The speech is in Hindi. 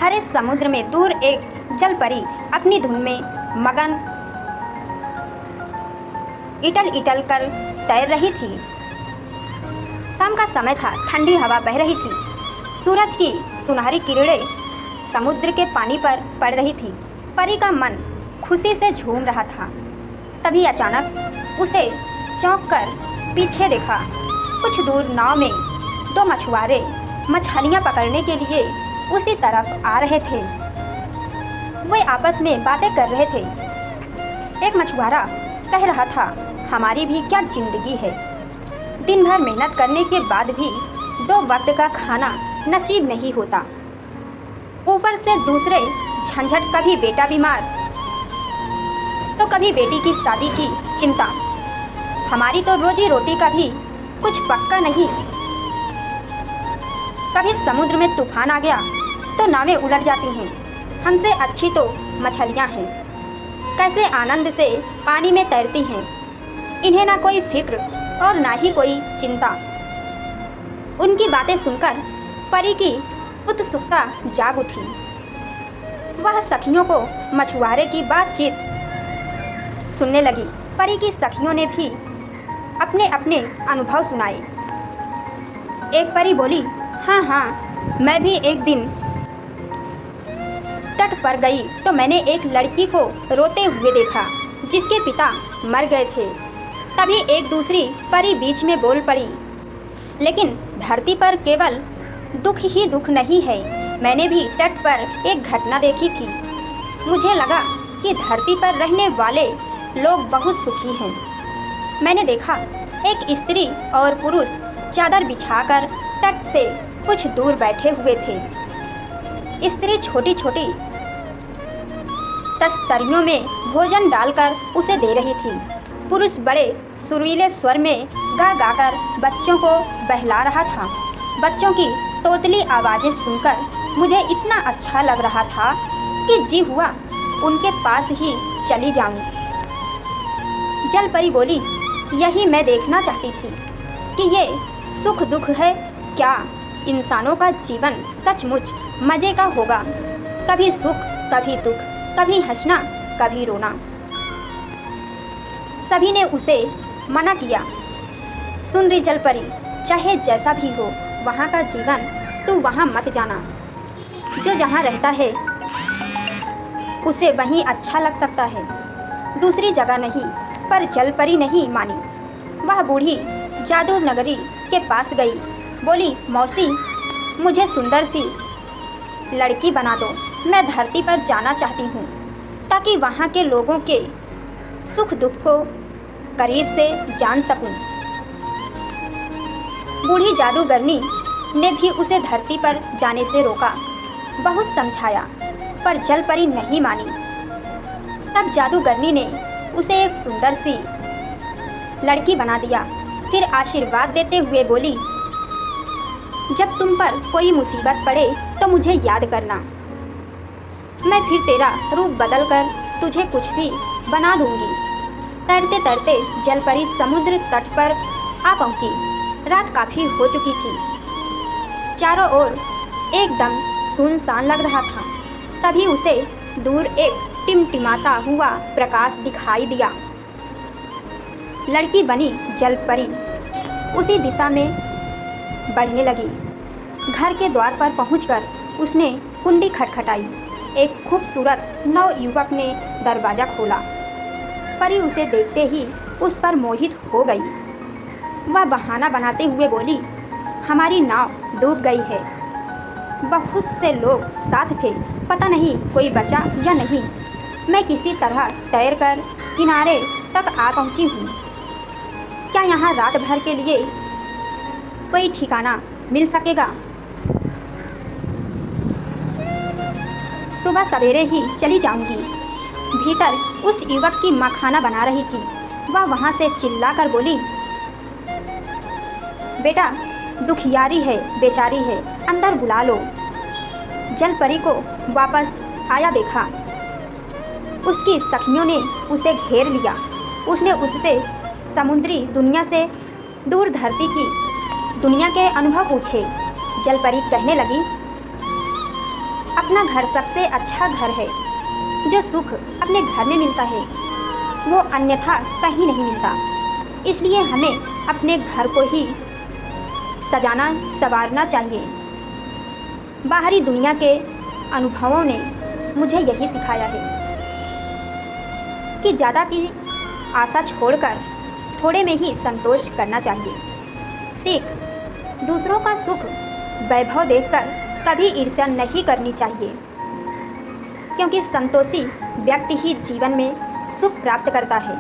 भरे समुद्र में दूर एक जल परी अपनी धुन में मगन इटल इटल कर तैर रही थी। शाम का समय था, ठंडी हवा बह रही थी। सूरज की सुनहरी किरणें समुद्र के पानी पर पड़ रही थी। परी का मन खुशी से झूम रहा था। तभी अचानक उसे चौंक कर पीछे देखा। कुछ दूर नाव में दो मछुआरे मछलियाँ पकड़ने के लिए उसी तरफ आ रहे थे। वे आपस में बातें कर रहे थे। एक मछुआरा कह रहा था, हमारी भी क्या जिंदगी है, दिन भर मेहनत करने के बाद भी 2 वक्त का खाना नसीब नहीं होता। ऊपर से दूसरे झंझट, कभी बेटा बीमार तो कभी बेटी की शादी की चिंता। हमारी तो रोजी रोटी का भी कुछ पक्का नहीं। कभी समुद्र में तूफान आ गया तो नावें उलट जाती हैं। हमसे अच्छी तो मछलियाँ हैं, कैसे आनंद से पानी में तैरती हैं। इन्हें ना कोई फिक्र और ना ही कोई चिंता। उनकी बातें सुनकर परी की उत्सुकता जाग उठी। वह सखियों को मछुआरे की बातचीत सुनने लगी। परी की सखियों ने भी अपने अपने अनुभव सुनाए। एक परी बोली, हाँ, मैं भी एक दिन तट पर गई तो मैंने एक लड़की को रोते हुए देखा जिसके पिता मर गए थे। तभी एक दूसरी परी बीच में बोल पड़ी, लेकिन धरती पर केवल दुख ही दुख नहीं है। मैंने भी तट पर एक घटना देखी थी। मुझे लगा कि धरती पर रहने वाले लोग बहुत सुखी हैं। मैंने देखा एक स्त्री और पुरुष चादर बिछाकर तट से कुछ दूर बैठे हुए थे। स्त्री छोटी छोटी तस्तरियों में भोजन डालकर उसे दे रही थी। पुरुष बड़े सुरीले स्वर में गा गाकर बच्चों को बहला रहा था। बच्चों की तोतली आवाज़ें सुनकर मुझे इतना अच्छा लग रहा था कि जी हुआ उनके पास ही चली जाऊं। जल परी बोली, यही मैं देखना चाहती थी कि ये सुख दुख है क्या। इंसानों का जीवन सचमुच मज़े का होगा। कभी सुख, कभी दुख, कभी हंसना, कभी रोना। सभी ने उसे मना किया। सुन रही जल परी, चाहे जैसा भी हो वहाँ का जीवन तू वहाँ मत जाना। जो जहाँ रहता है उसे वहीं अच्छा लग सकता है, दूसरी जगह नहीं। पर जल परी नहीं मानी। वह बूढ़ी जादू नगरी के पास गई। बोली, मौसी, मुझे सुंदर सी लड़की बना दो। मैं धरती पर जाना चाहती हूँ ताकि वहाँ के लोगों के सुख दुख को करीब से जान सकूं। बूढ़ी जादूगरनी ने भी उसे धरती पर जाने से रोका। बहुत समझाया पर जल परी नहीं मानी। तब जादूगरनी ने उसे एक सुंदर सी लड़की बना दिया। फिर आशीर्वाद देते हुए बोली, जब तुम पर कोई मुसीबत पड़े तो मुझे याद करना। मैं फिर तेरा रूप बदल कर तुझे कुछ भी बना दूंगी। तैरते तैरते जल परी समुद्र तट पर आ पहुंची। रात काफ़ी हो चुकी थी। चारों ओर एकदम सुनसान लग रहा था। तभी उसे दूर एक टिमटिमाता हुआ प्रकाश दिखाई दिया। लड़की बनी जल परी उसी दिशा में बढ़ने लगी। घर के द्वार पर पहुंचकर उसने कुंडी खटखटाई। एक खूबसूरत नवयुवक ने दरवाज़ा खोला। परी उसे देखते ही उस पर मोहित हो गई। वह बहाना बनाते हुए बोली, हमारी नाव डूब गई है। बहुत से लोग साथ थे, पता नहीं कोई बचा या नहीं। मैं किसी तरह तैरकर किनारे तक आ पहुंची हूँ। क्या यहाँ रात भर के लिए कोई ठिकाना मिल सकेगा? सुबह सवेरे ही चली जाऊंगी। भीतर उस युवक की माँ खाना बना रही थी। वह वहाँ से चिल्लाकर बोली, बेटा दुखियारी है, बेचारी है, अंदर बुला लो। जल परी को वापस आया देखा। उसकी सखियों ने उसे घेर लिया। उसने उससे समुद्री दुनिया से दूर धरती की दुनिया के अनुभव पूछे। जल परी कहने लगी, अपना घर सबसे अच्छा घर है। जो सुख अपने घर में मिलता है वो अन्यथा कहीं नहीं मिलता। इसलिए हमें अपने घर को ही सजाना संवारना चाहिए। बाहरी दुनिया के अनुभवों ने मुझे यही सिखाया है कि ज़्यादा की आशा छोड़कर थोड़े में ही संतोष करना चाहिए। सीख, दूसरों का सुख वैभव देखकर कभी ईर्ष्या नहीं करनी चाहिए, क्योंकि संतोषी व्यक्ति ही जीवन में सुख प्राप्त करता है।